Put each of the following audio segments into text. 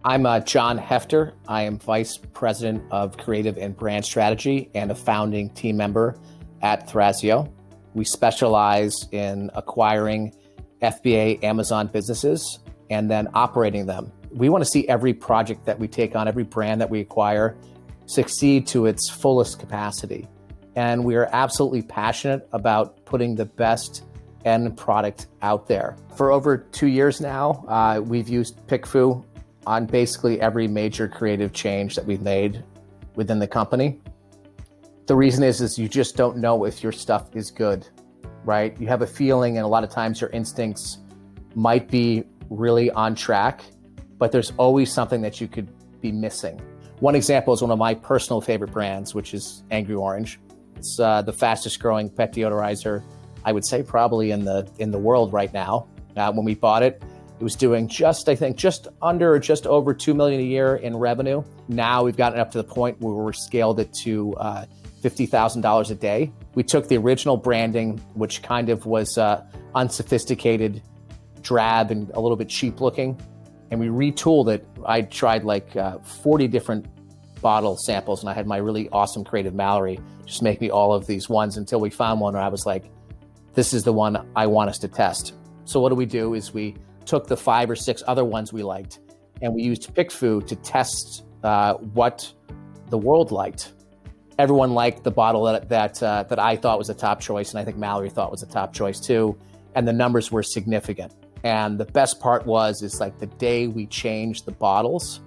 I'm John Hefter. I am Vice President of Creative and Brand Strategy and a founding team member at Thrasio. We specialize in acquiring FBA Amazon businesses and then operating them. We want to see every project that we take on, every brand that we acquire, succeed to its fullest capacity. And we are absolutely passionate about putting the best end product out there. For over 2 years now, we've used PickFu on basically every major creative change that we've made within the company. The reason is you just don't know if your stuff is good, right? You have a feeling, and a lot of times your instincts might be really on track, but there's always something that you could be missing. One example is one of my personal favorite brands, which is Angry Orange. It's the fastest growing pet deodorizer, I would say probably in the world right now. When we bought it, it was doing just over 2 million a year in revenue. Now we've gotten up to the point where we're scaled it to $50,000 a day. We took the original branding, which kind of was unsophisticated, drab, and a little bit cheap looking, and we retooled it. I tried like 40 different bottle samples, and I had my really awesome creative Mallory just make me all of these ones until we found one where I was like, this is the one I want us to test. So what do is we took the 5 or 6 other ones we liked, and we used PickFu to test what the world liked. Everyone liked the bottle that I thought was a top choice, and I think Mallory thought was a top choice too, and the numbers were significant. And the best part is like the day we changed the bottles,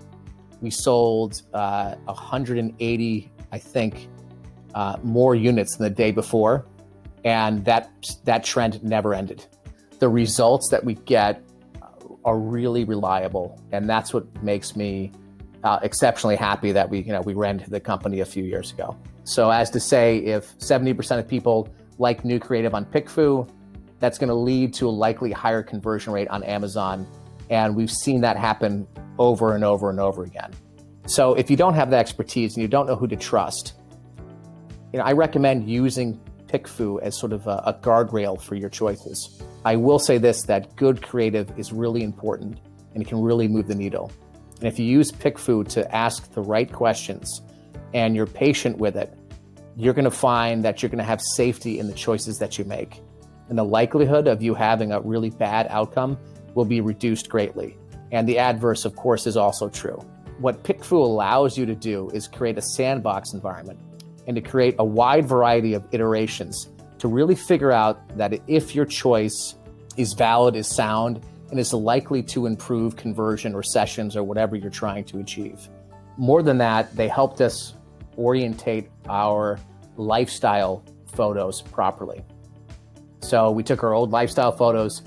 we sold 180, I think, more units than the day before, and that trend never ended. The results that we get are really reliable, and that's what makes me exceptionally happy that we ran the company a few years ago. So as to say, if 70% of people like new creative on PickFu, that's going to lead to a likely higher conversion rate on Amazon, and we've seen that happen over and over and over again. So if you don't have the expertise and you don't know who to trust, I recommend using PickFu as sort of a guardrail for your choices. I will say this, that good creative is really important and it can really move the needle. And if you use PickFu to ask the right questions and you're patient with it, you're going to find that you're going to have safety in the choices that you make. And the likelihood of you having a really bad outcome will be reduced greatly. And the adverse, of course, is also true. What PickFu allows you to do is create a sandbox environment and to create a wide variety of iterations to really figure out that if your choice is valid, is sound, and is likely to improve conversion or sessions or whatever you're trying to achieve. More than that, they helped us orientate our lifestyle photos properly. So we took our old lifestyle photos,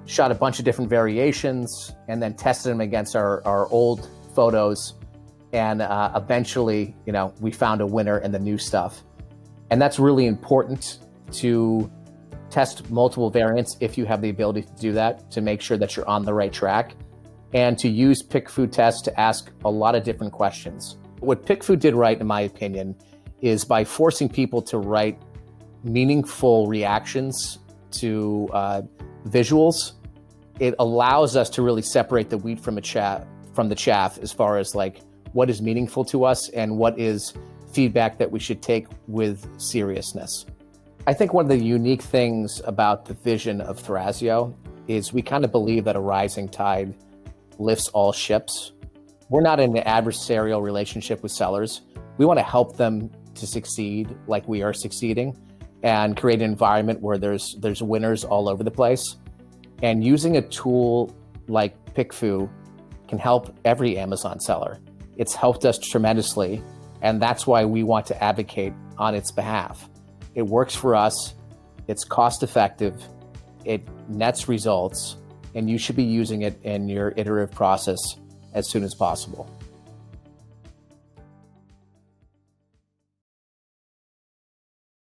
shot a bunch of different variations, and then tested them against our old photos. And eventually, we found a winner in the new stuff. And that's really important to test multiple variants if you have the ability to do that, to make sure that you're on the right track, and to use PickFu tests to ask a lot of different questions. What PickFu did right, in my opinion, is by forcing people to write meaningful reactions to visuals, it allows us to really separate the wheat from the chaff as far as like what is meaningful to us and what is feedback that we should take with seriousness. I think one of the unique things about the vision of Thrasio is we kind of believe that a rising tide lifts all ships. We're not in an adversarial relationship with sellers. We want to help them to succeed like we are succeeding and create an environment where there's winners all over the place. And using a tool like PickFu can help every Amazon seller. It's helped us tremendously, and that's why we want to advocate on its behalf. It works for us, it's cost effective, it nets results, and you should be using it in your iterative process as soon as possible.